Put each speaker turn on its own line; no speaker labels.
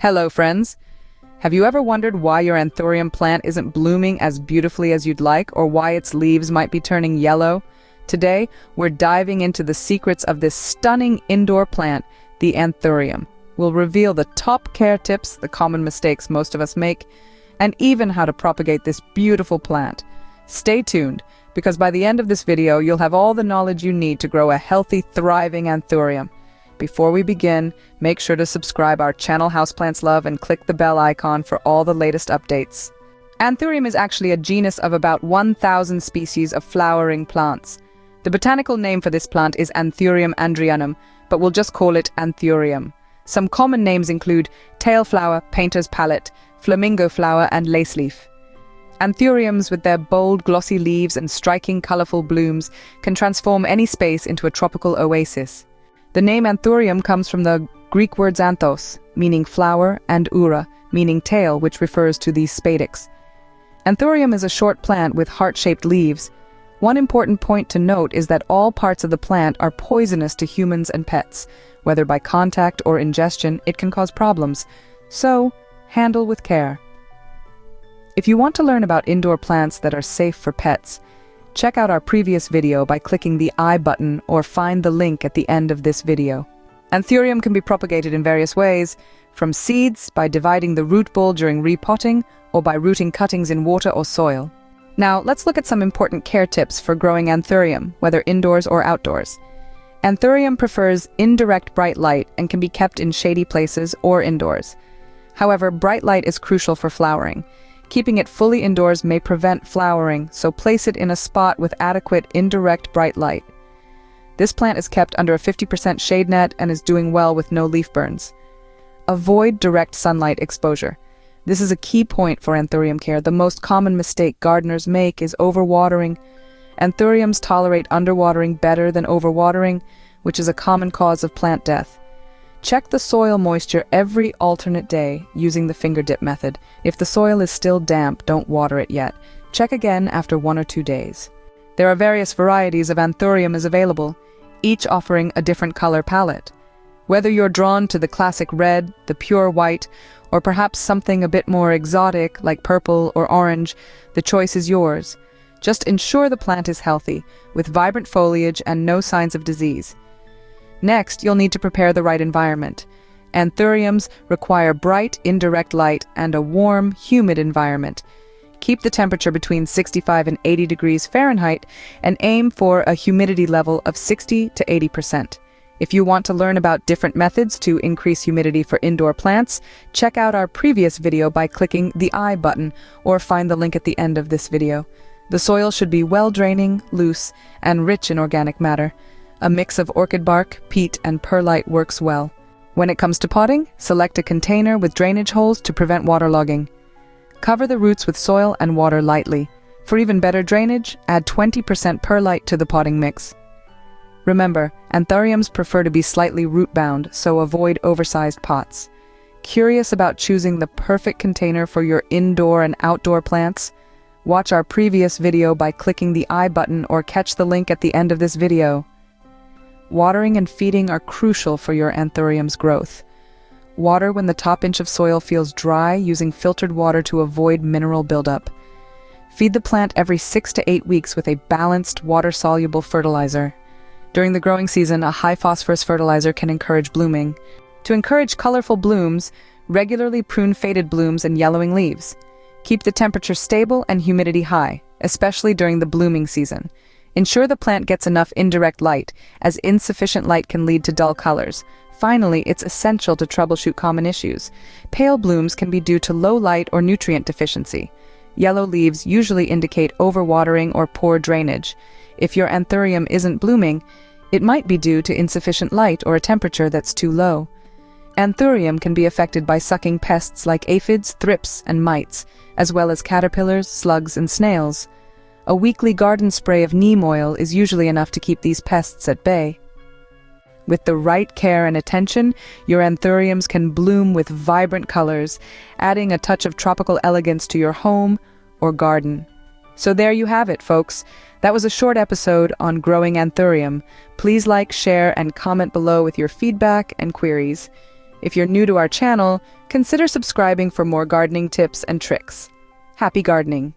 Hello, friends. Have you ever wondered why your Anthurium plant isn't blooming as beautifully as you'd like, or why its leaves might be turning yellow? Today, we're diving into the secrets of this stunning indoor plant, the Anthurium. We'll reveal the top care tips, the common mistakes most of us make, and even how to propagate this beautiful plant. Stay tuned, because by the end of this video, you'll have all the knowledge you need to grow a healthy, thriving Anthurium. Before we begin, make sure to subscribe our channel Houseplantslove and click the bell icon for all the latest updates. Anthurium is actually a genus of about 1,000 species of flowering plants. The botanical name for this plant is Anthurium andrianum, but we'll just call it Anthurium. Some common names include tailflower, painter's palette, flamingo flower, and laceleaf. Anthuriums, with their bold, glossy leaves and striking, colorful blooms, can transform any space into a tropical oasis. The name Anthurium comes from the Greek words anthos, meaning flower, and ura, meaning tail, which refers to these spadix. Anthurium is a short plant with heart-shaped leaves. One important point to note is that all parts of the plant are poisonous to humans and pets. Whether by contact or ingestion, it can cause problems. So, handle with care. If you want to learn about indoor plants that are safe for pets, check out our previous video by clicking the I button or find the link at the end of this video. Anthurium can be propagated in various ways, from seeds, by dividing the root ball during repotting, or by rooting cuttings in water or soil. Now, let's look at some important care tips for growing Anthurium, whether indoors or outdoors. Anthurium prefers indirect bright light and can be kept in shady places or indoors. However, bright light is crucial for flowering. Keeping it fully indoors may prevent flowering, so place it in a spot with adequate indirect bright light. This plant is kept under a 50% shade net and is doing well with no leaf burns. Avoid direct sunlight exposure. This is a key point for Anthurium care. The most common mistake gardeners make is overwatering. Anthuriums tolerate underwatering better than overwatering, which is a common cause of plant death. Check the soil moisture every alternate day using the finger dip method. If the soil is still damp, don't water it yet. Check again after 1 or 2 days. There are various varieties of Anthuriums available, each offering a different color palette. Whether you're drawn to the classic red, the pure white, or perhaps something a bit more exotic like purple or orange, the choice is yours. Just ensure the plant is healthy, with vibrant foliage and no signs of disease. Next, you'll need to prepare the right environment. Anthuriums require bright, indirect light and a warm, humid environment. Keep the temperature between 65 and 80 degrees Fahrenheit and aim for a humidity level of 60 to 80%. If you want to learn about different methods to increase humidity for indoor plants, check out our previous video by clicking the I button or find the link at the end of this video. The soil should be well-draining, loose, and rich in organic matter. A mix of orchid bark, peat, and perlite works well. When it comes to potting, select a container with drainage holes to prevent waterlogging. Cover the roots with soil and water lightly. For even better drainage, add 20% perlite to the potting mix. Remember, Anthuriums prefer to be slightly root-bound, so avoid oversized pots. Curious about choosing the perfect container for your indoor and outdoor plants? Watch our previous video by clicking the I button or catch the link at the end of this video. Watering and feeding are crucial for your Anthurium's growth. Water when the top inch of soil feels dry, using filtered water to avoid mineral buildup. Feed the plant every 6 to 8 weeks with a balanced, water-soluble fertilizer. During the growing season, a high-phosphorus fertilizer can encourage blooming. To encourage colorful blooms, regularly prune faded blooms and yellowing leaves. Keep the temperature stable and humidity high, especially during the blooming season. Ensure the plant gets enough indirect light, as insufficient light can lead to dull colors. Finally, it's essential to troubleshoot common issues. Pale blooms can be due to low light or nutrient deficiency. Yellow leaves usually indicate overwatering or poor drainage. If your Anthurium isn't blooming, it might be due to insufficient light or a temperature that's too low. Anthurium can be affected by sucking pests like aphids, thrips, and mites, as well as caterpillars, slugs, and snails. A weekly garden spray of neem oil is usually enough to keep these pests at bay. With the right care and attention, your Anthuriums can bloom with vibrant colors, adding a touch of tropical elegance to your home or garden. So there you have it, folks. That was a short episode on growing Anthurium. Please like, share, and comment below with your feedback and queries. If you're new to our channel, consider subscribing for more gardening tips and tricks. Happy gardening!